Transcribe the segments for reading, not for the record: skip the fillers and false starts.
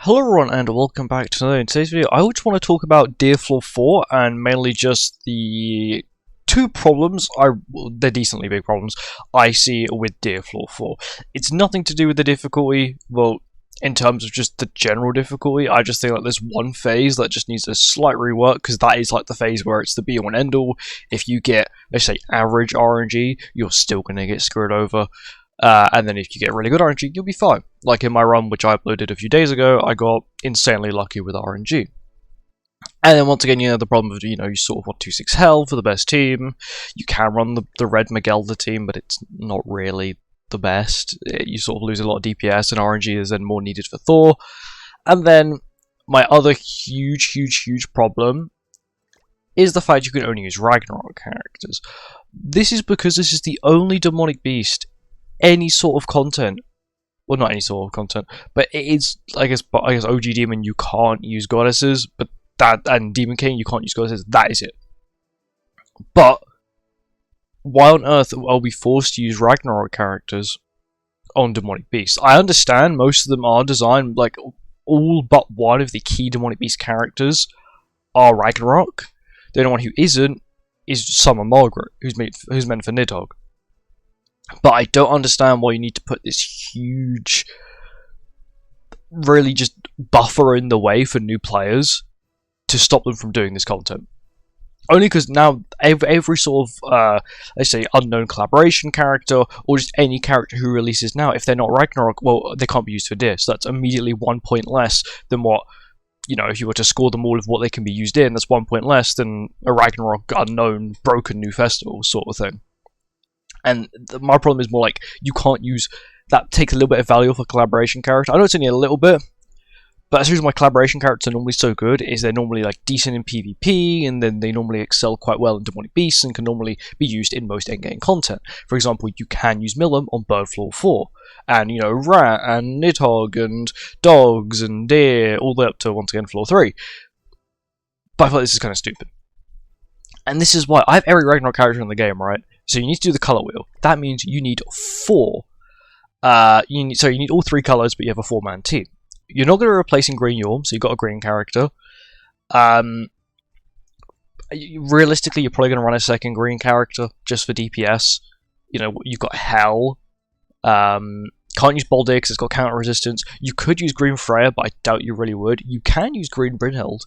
Hello everyone and welcome back to another. In today's video I just want to talk about Deerfloor 4 and mainly just the two problems, they're decently big problems, I see with Deerfloor 4. It's nothing to do with the difficulty, well, in terms of just the general difficulty. I just think that there's one phase that just needs a slight rework, because that is like the phase where it's the be all and end all. If you get, let's say, average RNG, you're still going to get screwed over. And then if you get really good RNG, you'll be fine. Like in my run, which I uploaded a few days ago, I got insanely lucky with RNG. And then once again, the problem of, you sort of want 2-6 health for the best team. You can run the red Magelda team, but it's not really the best. You sort of lose a lot of DPS, and RNG is then more needed for Thor. And then my other huge problem is the fact you can only use Ragnarok characters. This is because this is the only demonic beast any sort of content, well, not any sort of content, but it is, I guess OG Demon you can't use goddesses, but and Demon King you can't use goddesses. That is it. But why on earth are we forced to use Ragnarok characters on demonic beasts? I understand most of them are designed, like all but one of the key demonic beast characters are Ragnarok. The only one who isn't is Summer Margaret, who's meant for Nidhogg. But I don't understand why you need to put this huge, really just buffer in the way for new players to stop them from doing this content. Only because now every sort of, let's say, unknown collaboration character, or just any character who releases now, if they're not Ragnarok, well, they can't be used for this. That's immediately 1 point less than what, if you were to score them all of what they can be used in, that's 1 point less than a Ragnarok unknown broken new festival sort of thing. And my problem is more like, you can't use, that takes a little bit of value off a collaboration character. I know it's only a little bit, but as soon as my collaboration characters are normally so good, is they're normally like decent in PvP, and then they normally excel quite well in demonic beasts, and can normally be used in most endgame content. For example, you can use Millum on Birdfloor 4, and Rat, and Nidhogg, and Dogs, and Deer, all the way up to, once again, Floor 3. But I thought this is kind of stupid. And this is why I have every Ragnarok character in the game, right? So you need to do the color wheel. That means you need 4. You need all 3 colors, but you have a 4-man team. You're not going to replace in Green Yorm, so you've got a green character. Realistically, you're probably going to run a second green character just for DPS. You've got Hell. Can't use Baldur because it's got counter resistance. You could use Green Freya, but I doubt you really would. You can use Green Brynhild,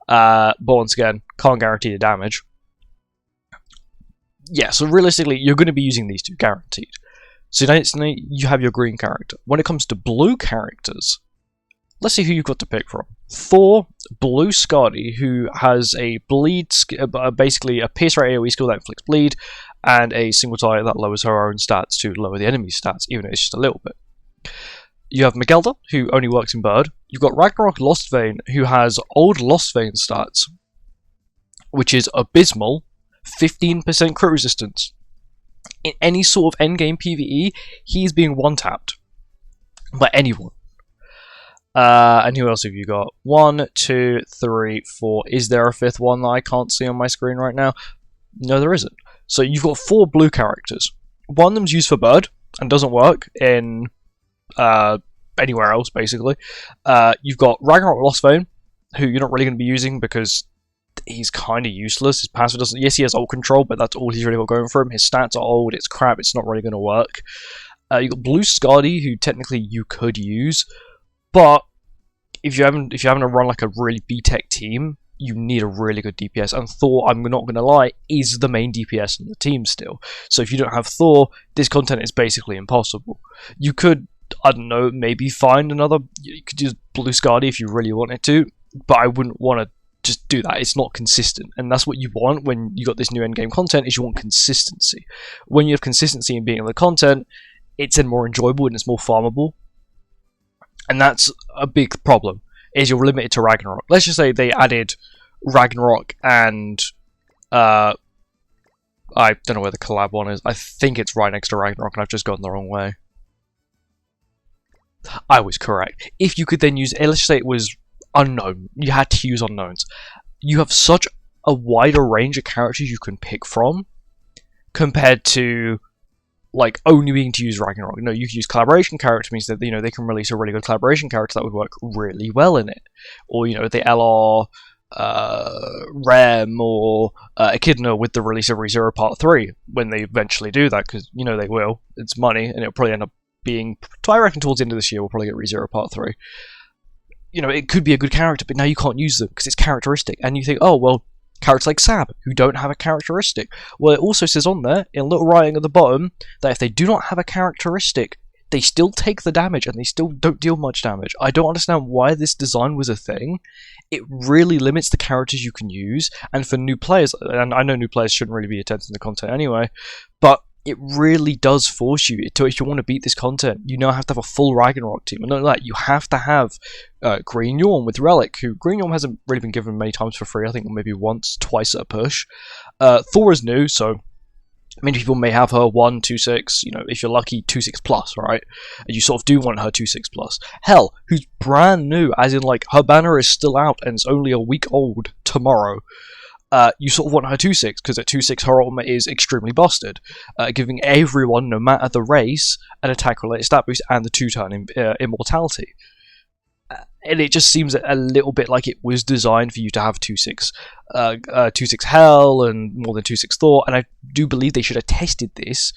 but once again, can't guarantee the damage. Yeah, so realistically, you're going to be using these two guaranteed. So now you have your green character. When it comes to blue characters, let's see who you've got to pick from. Thor, Blue Skadi, who has a bleed, basically a pierce rate AoE skill that inflicts bleed, and a single target that lowers her own stats to lower the enemy's stats, even if it's just a little bit. You have Magelda, who only works in Bird. You've got Ragnarok Lostvein, who has old Lostvein stats, which is abysmal. 15% crit resistance. In any sort of endgame PvE, he's being one-tapped by anyone. And who else have you got? 1, 2, 3, 4. Is there a 5th one that I can't see on my screen right now? No, there isn't. So you've got 4 blue characters. One of them's used for Bird and doesn't work in anywhere else, basically. You've got Ragnarok Lostvein, who you're not really going to be using because he's kind of useless. His passive doesn't. Yes, he has ult control, but that's all he's really got going for him. His stats are old. It's crap. It's not really going to work. You got Blue Skadi, who technically you could use, but if you haven't to run like a really B-Tech team, you need a really good DPS. And Thor, I'm not going to lie, is the main DPS in the team still. So if you don't have Thor, this content is basically impossible. You could, I don't know, maybe find another. You could use Blue Skadi if you really wanted to, but I wouldn't want to just do that. It's not consistent, and that's what you want when you got this new endgame content, is you want consistency. When you have consistency in being in the content, it's then more enjoyable and it's more farmable, and that's a big problem, is you're limited to Ragnarok. Let's just say they added Ragnarok and I don't know where the collab one is. I think it's right next to Ragnarok and I've just gone the wrong way. I was correct. If you could then use, let's say it was unknown. You had to use unknowns. You have such a wider range of characters you can pick from compared to like only being to use Ragnarok. No, you can use collaboration character, means that they can release a really good collaboration character that would work really well in it, or the LR Rem or Echidna with the release of ReZero Part 3 when they eventually do that, because they will. It's money, and it'll probably end up being, I reckon, towards the end of this year we'll probably get ReZero Part 3. It could be a good character, but now you can't use them because it's characteristic, and you think, oh well, characters like Sab who don't have a characteristic. Well, it also says on there in little writing at the bottom that if they do not have a characteristic, they still take the damage and they still don't deal much damage. I don't understand why this design was a thing. It really limits the characters you can use, and for new players, and I know new players shouldn't really be attempting the content anyway, but it really does force you to, if you want to beat this content, you now have to have a full Ragnarok team. And not only that, you have to have Green Yorm with Relic, who Green Yorm hasn't really been given many times for free. I think maybe once, twice at a push. Thor is new, so many people may have her 1, 2-6, if you're lucky, 2-6 plus, right? And you sort of do want her 2-6 plus. Hell, who's brand new, as in like her banner is still out and it's only a week old tomorrow. You sort of want her 2-6, because at 2-6 her ultimate is extremely busted, giving everyone, no matter the race, an attack-related stat boost and the 2-turn immortality. And it just seems a little bit like it was designed for you to have 2-6 Hell and more than 2-6 Thor, and I do believe they should have tested this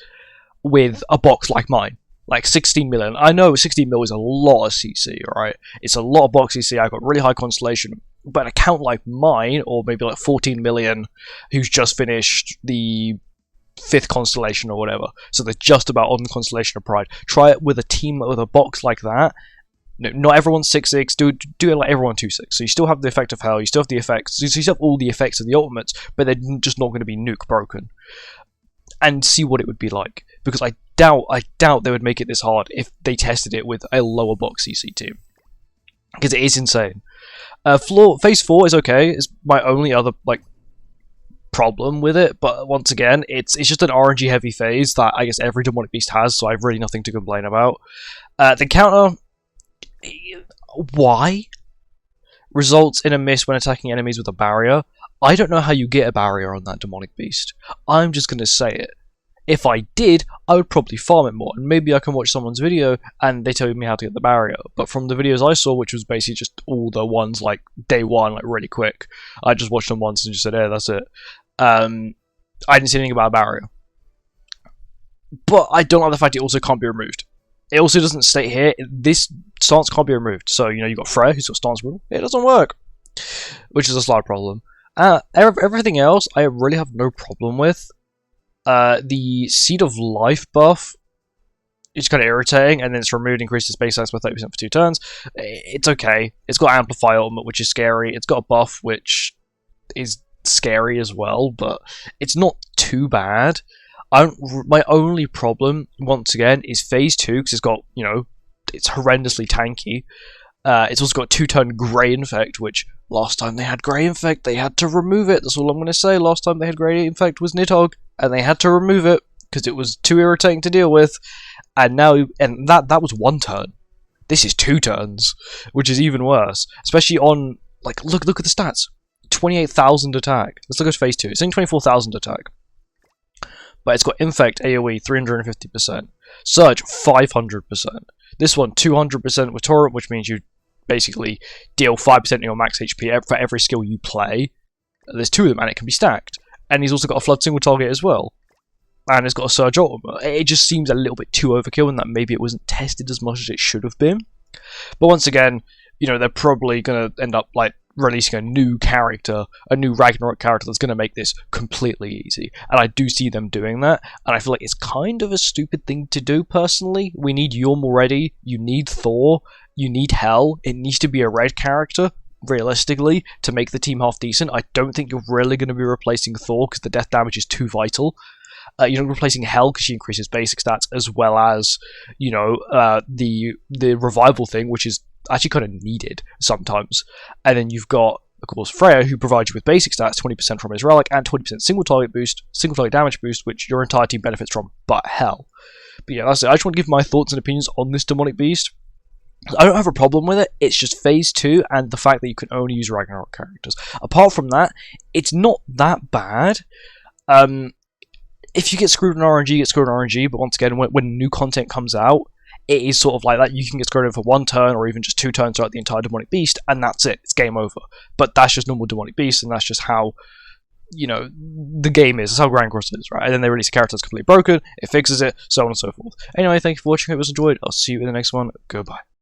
with a box like mine. Like 16 million. I know 16 mil is a lot of CC, right? It's a lot of box CC. I've got really high constellation. But an account like mine, or maybe like 14 million, who's just finished the 5th constellation or whatever, so they're just about on the Constellation of Pride. Try it with a team with a box like that. No, not everyone's 6-6. Do it like everyone 2-6. So you still have the effect of Hell. You still have the effects. So you still have all the effects of the ultimates, but they're just not going to be nuke broken. And see what it would be like, because I doubt they would make it this hard if they tested it with a lower box CC team, because it is insane. Phase 4 is okay. It's my only other problem with it, but once again, it's just an RNG heavy phase that I guess every Demonic Beast has, so I have really nothing to complain about. The counter, why? Results in a miss when attacking enemies with a barrier. I don't know how you get a barrier on that Demonic Beast. I'm just going to say it. If I did, I would probably farm it more, and maybe I can watch someone's video and they tell me how to get the barrier. But from the videos I saw, which was basically just all the ones like day one, like really quick, I just watched them once and just said, "Yeah, that's it." I didn't see anything about a barrier. But I don't like the fact it also can't be removed. It also doesn't state here, this stance can't be removed. So, you've got Freya, who's got stance rule. It doesn't work, which is a slight problem. Everything else, I really have no problem with. The Seed of Life buff is kind of irritating, and then it's removed, increases base size by 30% for 2 turns. It's okay. It's got Amplify Ultimate, which is scary. It's got a buff, which is scary as well, but it's not too bad. My only problem, once again, is Phase 2, because it's got, it's horrendously tanky. It's also got 2-turn Grey Infect, which last time they had Grey Infect, they had to remove it. That's all I'm going to say. Last time they had Grey Infect was Nidhogg, and they had to remove it because it was too irritating to deal with. And that was 1 turn. This is 2 turns, which is even worse. Especially on, look at the stats. 28,000 attack. Let's look at Phase 2. It's only 24,000 attack. But it's got Infect AoE 350%. Surge 500%. This one 200% with Torrent, which means you basically deal 5% of your max HP for every skill you play. There's 2 of them, and it can be stacked. And he's also got a Flood single target as well. And it's got a Surge ultimate. It just seems a little bit too overkill, and that maybe it wasn't tested as much as it should have been. But once again, they're probably going to end up releasing a new character, a new Ragnarok character that's going to make this completely easy. And I do see them doing that, and I feel like it's kind of a stupid thing to do, personally. We need Yorm already, you need Thor, you need Hell, it needs to be a red character, realistically, to make the team half decent. I don't think you're really going to be replacing Thor, because the death damage is too vital. You're not replacing Hell, because she increases basic stats, as well as, the revival thing, which is actually kind of needed sometimes. And then you've got, of course, Freya, who provides you with basic stats, 20% from his relic, and 20% single target damage boost, which your entire team benefits from, but Hell. But yeah, that's it. I just want to give my thoughts and opinions on this Demonic Beast. I don't have a problem with it, it's just Phase 2 and the fact that you can only use Ragnarok characters. Apart from that, it's not that bad. if you get screwed in RNG, you get screwed in RNG. But once again, when new content comes out, it is sort of like that. You can get screwed in for 1 turn or even just 2 turns throughout the entire demonic beast, and that's it. It's game over. But that's just normal demonic beast, and that's just how, you know, the game is. That's how Grand Cross is, right? And then they release a character that's completely broken, it fixes it, so on and so forth. Anyway, thank you for watching. I hope you enjoyed. I'll see you in the next one. Goodbye.